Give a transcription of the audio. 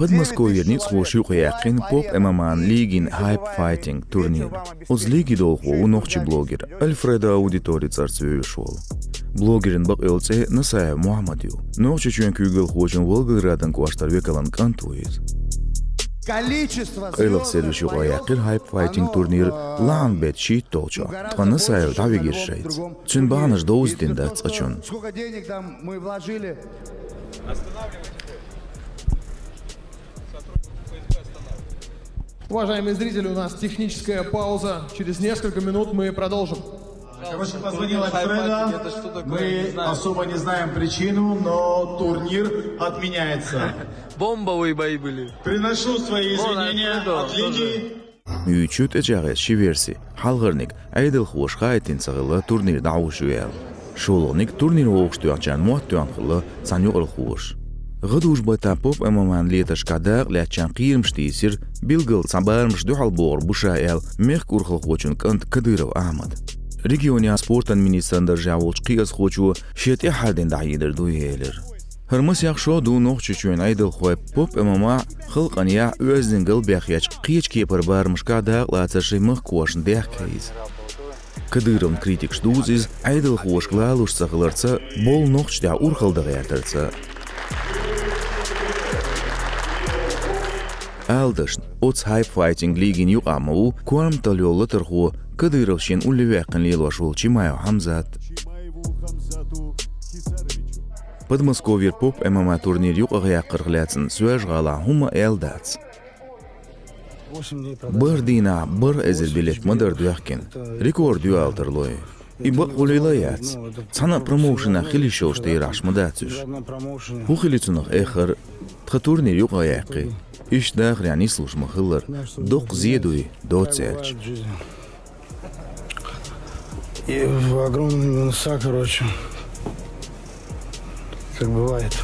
Подмосковьерниц хошук яқин поп ММА лигин хайп файтинг турнир. Оз лиги долху нохчи блогер Альфреда аудитория царцвею шол. Блогерин бак элце Насая Мухаммадию. Нохчи чуен кюгел хочен Волгограден куаштар векалан кантуиз. Қайлық следующий ғаяқир хайп файтинг турнир лаан бет шиит толча. Тқаны сайыр давигер шайц. Чын бағаныш доуздин да цачун. Сколько денег там мы вложили? Уважаемые зрители, у нас техническая пауза. Через несколько минут мы продолжим. Короче, позвонил Альфреда. Мы особо не знаем причину, но турнир отменяется. Бомбовые бои были. Приношу свои извинения от лиги. Мүйчүт эжагес шиверси. Халгырник айдыл хош хайтин сагыла турнир дауышуял. Шолоник турнир оғыштуяқчан муаттуянқылы санюғыл хош. غدوش بتابوب أمامان ليتش كادر لاتشان قيرمش تيسير بيلغل صبارمش دوحال بور بوشايل ميخ كورخل خوچون كنت كديرو أحمد ريجيونيا سبورتان مينيستان جاوش قياس خوچو شيت إحادين دعيدر دويهيلر هرمس يخشو دو نوخ چوين عيدل خوي بوب أماما خلقان يا وزنگل بيخياج قيج كيبر بارمش كادر لاتشي مخ كوشن ديخ كيز كديرم كريتيكش دوزيز عيدل خوش قلالوش سغلرца بول نوخش دع أورخل دغيرترца Алдашн, оц хайп файтинг лигин юqamу, куам талёлы тырху, кадыровшин улевяқын лилвашул Чимаю Хамзат. Подмосковьер поп ММА турнир юqағаяқырғляцын сөж ғала хума элдац. Бір дина, бір әзір билет мыдыр дуяқкен, рекорд юалтырлой. И бақ улейлаяц. Цана промоушена хилишошты ираш мыдацуш. Хухилицунық эхыр, тха турнир юqағаяқы. Иш дах ряни служма хылыр, док зедуй до цельч. И в огромном минуса, короче, как бывает.